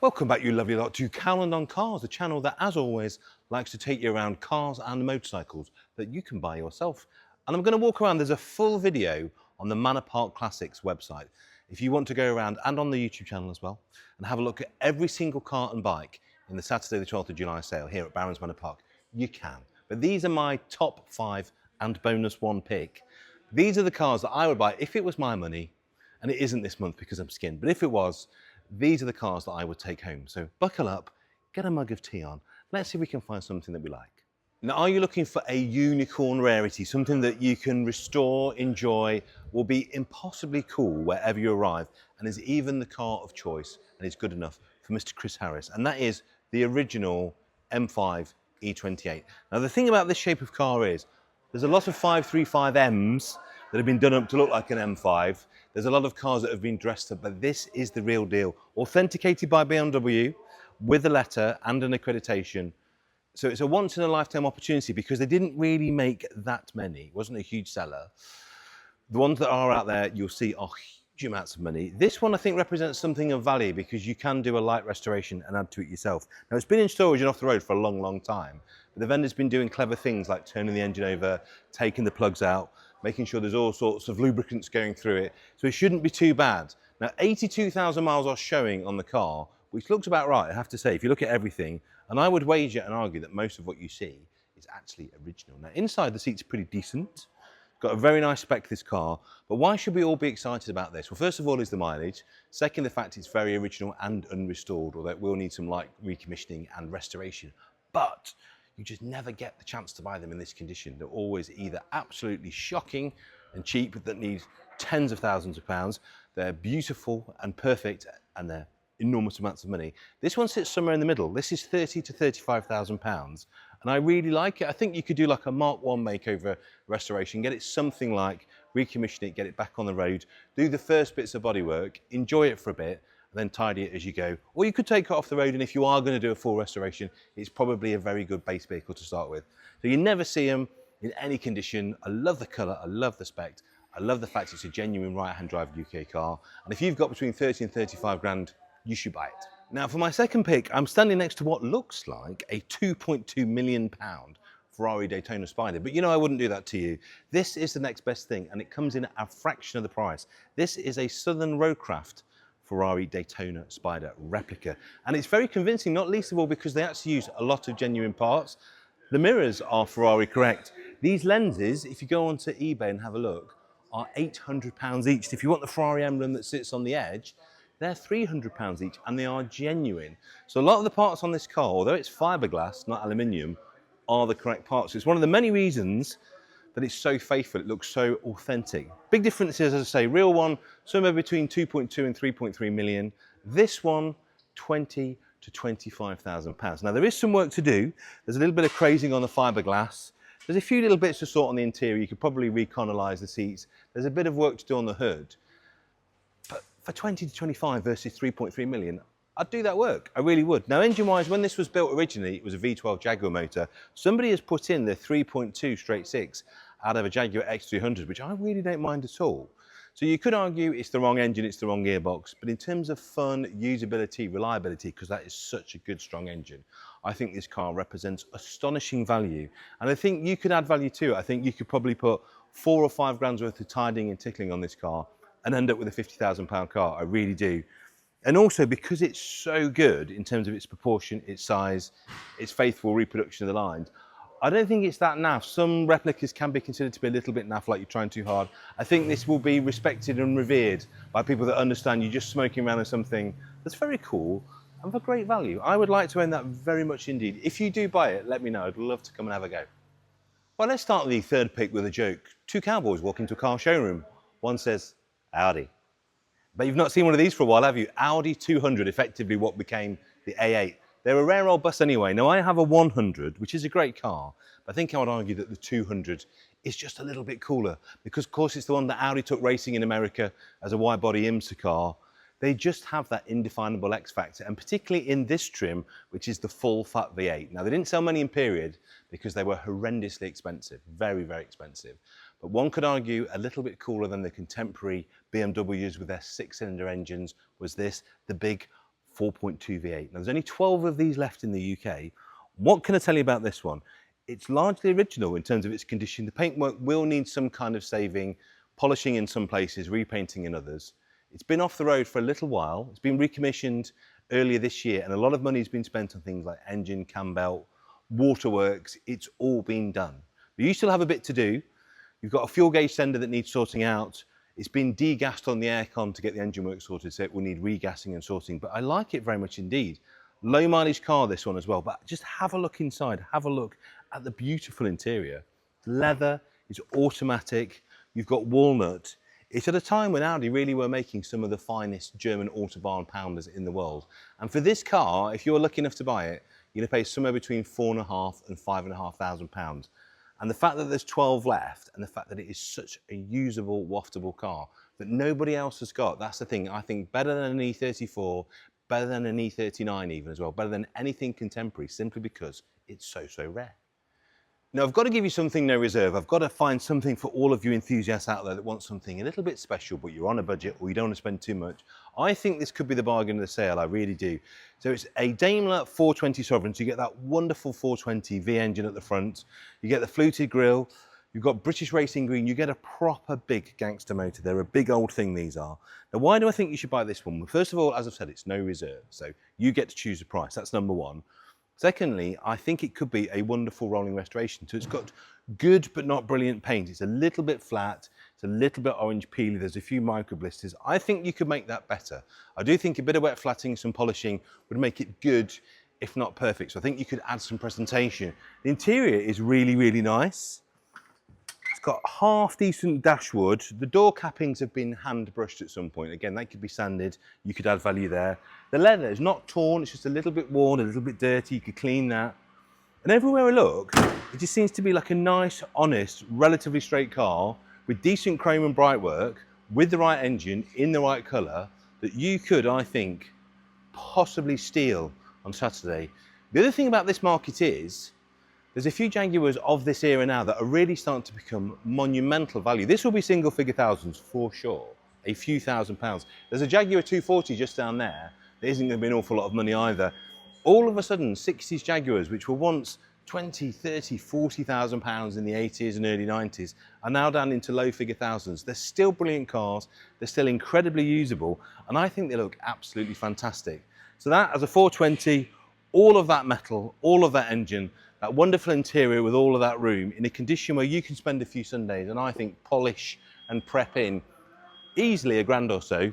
Welcome back, you lovely lot, to Cowland on Cars, the channel that, as always, likes to take you around cars and motorcycles that you can buy yourself. And I'm going to walk around. There's a full video on the Manor Classics website. If you want to go around, and on the YouTube channel as well, and have a look at every single car and bike in the Saturday the 12th of July sale here at Barron's Manor Park, you can. But these are my top 5 and bonus 1 pick. These are the cars that I would buy if it was my money, and it isn't this month because I'm skinned, but if it was, these are the cars that I would take home. So buckle up, get a mug of tea on. Let's see if we can find something that we like. Now, are you looking for a unicorn rarity, something that you can restore, enjoy, will be impossibly cool wherever you arrive, and is even the car of choice and is good enough for Mr. Chris Harris? And that is the original M5 E28. Now, the thing about this shape of car is there's a lot of 535Ms that have been done up to look like an M5. There's a lot of cars that have been dressed up, but this is the real deal. Authenticated by BMW with a letter and an accreditation. So it's a once in a lifetime opportunity because they didn't really make that many. It wasn't a huge seller. The ones that are out there, you'll see are huge amounts of money. This one I think represents something of value because you can do a light restoration and add to it yourself. Now it's been in storage and off the road for a long, long time, but the vendor's been doing clever things like turning the engine over, taking the plugs out, making sure there's all sorts of lubricants going through it. So it shouldn't be too bad. Now 82,000 miles are showing on the car, which looks about right, I have to say, if you look at everything, and I would wager and argue that most of what you see is actually original. Now inside the seats are pretty decent. Got a very nice spec, this car, but why should we all be excited about this? Well, first of all is the mileage. Second, the fact it's very original and unrestored, although it will need some light recommissioning and restoration. But you just never get the chance to buy them in this condition. They're always either absolutely shocking and cheap that need tens of thousands of pounds. They're beautiful and perfect, and they're enormous amounts of money. This one sits somewhere in the middle. This is 30 to 35,000 pounds. And I really like it. I think you could do like a Mark 1 makeover restoration, get it something like, recommission it, get it back on the road, do the first bits of bodywork, enjoy it for a bit, and then tidy it as you go. Or you could take it off the road, and if you are going to do a full restoration, it's probably a very good base vehicle to start with. So you never see them in any condition. I love the colour, I love the spec, I love the fact it's a genuine right-hand drive UK car. And if you've got between 30 and 35 grand, you should buy it. Now for my second pick, I'm standing next to what looks like a £2.2 million Ferrari Daytona Spider, but you know I wouldn't do that to you. This is the next best thing, and it comes in at a fraction of the price. This is a Southern Roadcraft Ferrari Daytona Spider replica, and it's very convincing, not least of all because they actually use a lot of genuine parts. The mirrors are Ferrari correct. These lenses, if you go onto eBay and have a look, are £800 each. If you want the Ferrari emblem that sits on the edge, they're £300 each, and they are genuine. So a lot of the parts on this car, although it's fiberglass, not aluminium, are the correct parts. It's one of the many reasons that it's so faithful, it looks so authentic. Big differences, as I say, real one, somewhere between 2.2 and 3.3 million. This one, 20 to 25,000 pounds. Now there is some work to do. There's a little bit of crazing on the fiberglass. There's a few little bits to sort on the interior. You could probably recolonize the seats. There's a bit of work to do on the hood. But for 20 to 25 versus 3.3 million, I'd do that work, I really would. Now engine-wise, when this was built originally, it was a V12 Jaguar motor. Somebody has put in the 3.2 straight 6 out of a Jaguar X300, which I really don't mind at all. So you could argue it's the wrong engine, it's the wrong gearbox, but in terms of fun, usability, reliability, because that is such a good, strong engine, I think this car represents astonishing value. And I think you could add value too. I think you could probably put 4 or 5 grand's worth of tidying and tickling on this car and end up with a £50,000 car, I really do. And also because it's so good in terms of its proportion, its size, its faithful reproduction of the lines, I don't think it's that naff. Some replicas can be considered to be a little bit naff, like you're trying too hard. I think this will be respected and revered by people that understand you're just smoking around with something that's very cool and for great value. I would like to own that very much indeed. If you do buy it, let me know. I'd love to come and have a go. Well, let's start the third pick with a joke. 2 cowboys walk into a car showroom. One says, "Howdy." But you've not seen one of these for a while, have you? Audi 200, effectively what became the A8. They're a rare old bus anyway. Now I have a 100, which is a great car, but I think I would argue that the 200 is just a little bit cooler because of course it's the one that Audi took racing in America as a wide-body IMSA car. They just have that indefinable X factor, and particularly in this trim, which is the full fat V8. Now they didn't sell many in period because they were horrendously expensive, very, very expensive. But one could argue a little bit cooler than the contemporary BMWs with their 6-cylinder engines was this, the big 4.2 V8. Now, there's only 12 of these left in the UK. What can I tell you about this one? It's largely original in terms of its condition. The paintwork will need some kind of saving, polishing in some places, repainting in others. It's been off the road for a little while. It's been recommissioned earlier this year, and a lot of money has been spent on things like engine, cam belt, waterworks. It's all been done. But you still have a bit to do. You've got a fuel gauge sender that needs sorting out. It's been degassed on the aircon to get the engine work sorted, so it will need regassing and sorting. But I like it very much indeed. Low mileage car, this one as well, but just have a look inside, have a look at the beautiful interior. Leather, it's automatic, you've got walnut. It's at a time when Audi really were making some of the finest German Autobahn pounders in the world. And for this car, if you're lucky enough to buy it, you're gonna pay somewhere between £4,500 and £5,500. And the fact that there's 12 left, and the fact that it is such a usable, waftable car that nobody else has got, that's the thing. I think better than an E34, better than an E39 even as well, better than anything contemporary, simply because it's so rare. Now, I've got to give you something no reserve. I've got to find something for all of you enthusiasts out there that want something a little bit special, but you're on a budget or you don't want to spend too much. I think this could be the bargain of the sale, I really do. So it's a Daimler 420 Sovereign. So you get that wonderful 420 V engine at the front, you get the fluted grille, you've got British Racing Green, you get a proper big gangster motor. They're a big old thing, these are. Now, why do I think you should buy this one? Well, first of all, as I've said, it's no reserve. So you get to choose the price, that's number one. Secondly, I think it could be a wonderful rolling restoration. So it's got good but not brilliant paint. It's a little bit flat, it's a little bit orange peely, there's a few micro blisters. I think you could make that better. I do think a bit of wet flatting, some polishing would make it good, if not perfect. So I think you could add some presentation. The interior is really nice. It's got half decent dashwood. The door cappings have been hand brushed at some point. Again, that could be sanded. You could add value there. The leather is not torn. It's just a little bit worn, a little bit dirty. You could clean that. And everywhere I look, it just seems to be like a nice, honest, relatively straight car with decent chrome and bright work, with the right engine, in the right colour, that you could, I think, possibly steal on Saturday. The other thing about this market is, there's a few Jaguars of this era now that are really starting to become monumental value. This will be single figure thousands for sure, a few £1,000s. There's a Jaguar 240 just down there that isn't going to be an awful lot of money either. All of a sudden, 60s Jaguars, which were once 20, 30, 40,000 pounds in the 80s and early 90s, are now down into low figure thousands. They're still brilliant cars, they're still incredibly usable, and I think they look absolutely fantastic. So that, as a 420, all of that metal, all of that engine, that wonderful interior with all of that room in a condition where you can spend a few Sundays and I think polish and prep in easily £1,000 or so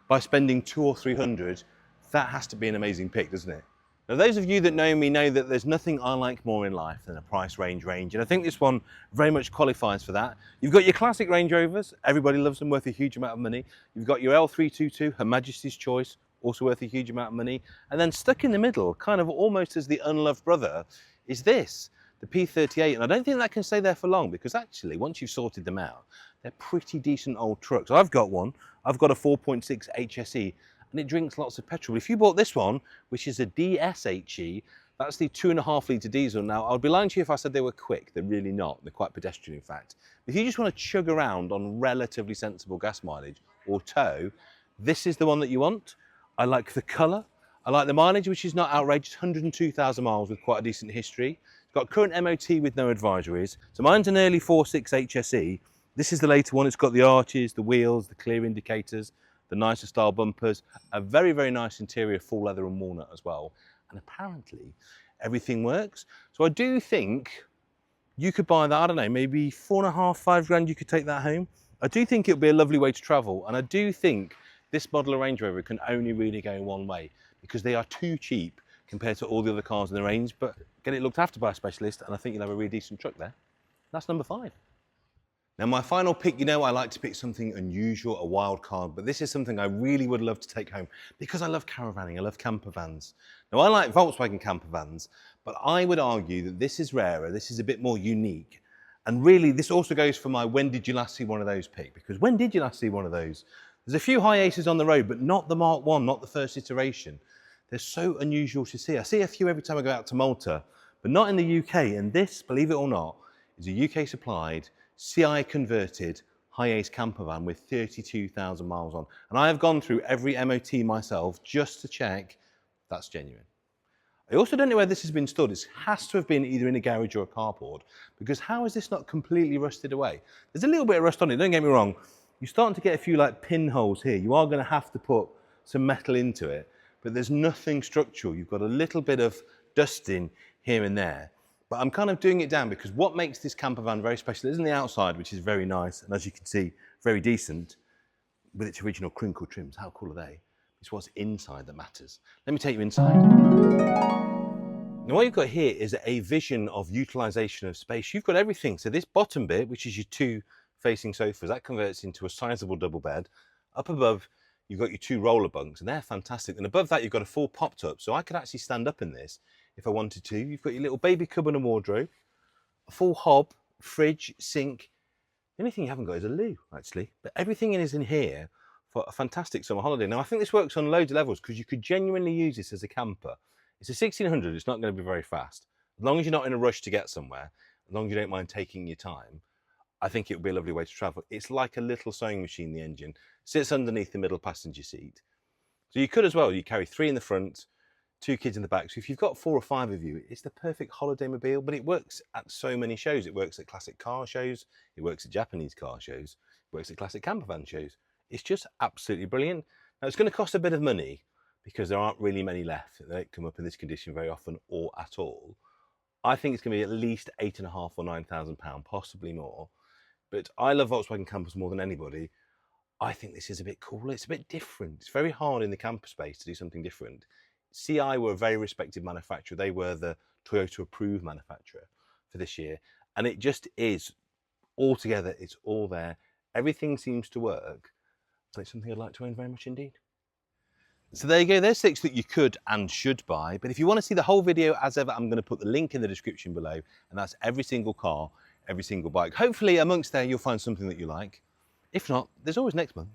by spending 200 or 300, that has to be an amazing pick, doesn't it? Now, those of you that know me know that there's nothing I like more in life than a price range, and I think this one very much qualifies for that. You've got your classic Range Rovers, everybody loves them, worth a huge amount of money. You've got your L322, Her Majesty's Choice, also worth a huge amount of money. And then stuck in the middle, kind of almost as the unloved brother, is this, the P38. And I don't think that can stay there for long, because actually, once you've sorted them out, they're pretty decent old trucks. I've got one, I've got a 4.6 HSE, and it drinks lots of petrol. If you bought this one, which is a DSHE, that's the 2.5 litre diesel. Now, I'd be lying to you if I said they were quick. They're really not. They're quite pedestrian, in fact. If you just want to chug around on relatively sensible gas mileage or tow, this is the one that you want. I like the colour. I like the mileage, which is not outrageous, 102,000 miles with quite a decent history. It's got current MOT with no advisories. So mine's an early 4.6 HSE. This is the later one. It's got the arches, the wheels, the clear indicators, the nicer style bumpers, a very nice interior, full leather and walnut as well. And apparently everything works. So I do think you could buy that, I don't know, maybe 4.5, 5 grand, you could take that home. I do think it'll be a lovely way to travel. And I do think this model of Range Rover can only really go one way, because they are too cheap compared to all the other cars in the range, but get it looked after by a specialist, and I think you'll have a really decent truck there. That's number 5. Now, my final pick, you know I like to pick something unusual, a wild card, but this is something I really would love to take home because I love caravanning, I love camper vans. Now, I like Volkswagen camper vans, but I would argue that this is rarer, this is a bit more unique. And really, this also goes for my when did you last see one of those pick, because when did you last see one of those? There's a few high aces on the road, but not the Mark 1, not the first iteration. They're so unusual to see. I see a few every time I go out to Malta, but not in the UK. And this, believe it or not, is a UK supplied, CI converted, high ace camper van with 32,000 miles on. And I have gone through every MOT myself just to check that's genuine. I also don't know where this has been stored. It has to have been either in a garage or a carport, because how is this not completely rusted away? There's a little bit of rust on it, don't get me wrong. You're starting to get a few like pinholes here. You are going to have to put some metal into it, but there's nothing structural. You've got a little bit of dusting here and there, but I'm kind of doing it down because what makes this camper van very special isn't the outside, which is very nice, and as you can see, very decent with its original crinkle trims. How cool are they? It's what's inside that matters. Let me take you inside. Now what you've got here is a vision of utilisation of space. You've got everything. So this bottom bit, which is your two facing sofas, that converts into a sizable double bed. Up above, you've got your two roller bunks, and they're fantastic. And above that, you've got a full popped up. So I could actually stand up in this if I wanted to. You've got your little baby cupboard and wardrobe, a full hob, fridge, sink. The only thing you haven't got is a loo, actually. But everything is in here for a fantastic summer holiday. Now, I think this works on loads of levels because you could genuinely use this as a camper. It's a 1600, it's not going to be very fast. As long as you're not in a rush to get somewhere, as long as you don't mind taking your time, I think it would be a lovely way to travel. It's like a little sewing machine, the engine. Sits underneath the middle passenger seat. So you could as well, you carry 3 in the front, 2 kids in the back. So if you've got 4 or 5 of you, it's the perfect holiday mobile, but it works at so many shows. It works at classic car shows, it works at Japanese car shows, it works at classic camper van shows. It's just absolutely brilliant. Now it's going to cost a bit of money because there aren't really many left. They don't come up in this condition very often or at all. I think it's going to be at least £8,500 or £9,000, possibly more. But I love Volkswagen campers more than anybody. I think this is a bit cool. It's a bit different. It's very hard in the camper space to do something different. CI were a very respected manufacturer. They were the Toyota approved manufacturer for this year. And it just is all together. It's all there. Everything seems to work. And it's something I'd like to own very much indeed. So there you go, there's 6 that you could and should buy. But if you want to see the whole video, as ever, I'm going to put the link in the description below. And that's every single car, every single bike. Hopefully amongst there, you'll find something that you like. If not, there's always next month.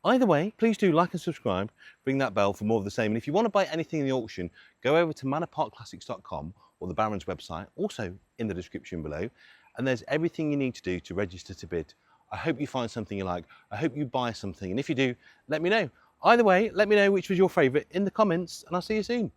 Either way, please do like and subscribe, ring that bell for more of the same. And if you want to buy anything in the auction, go over to manorparkclassics.com or the Baron's website, also in the description below. And there's everything you need to do to register to bid. I hope you find something you like. I hope you buy something. And if you do, let me know. Either way, let me know which was your favourite in the comments, and I'll see you soon.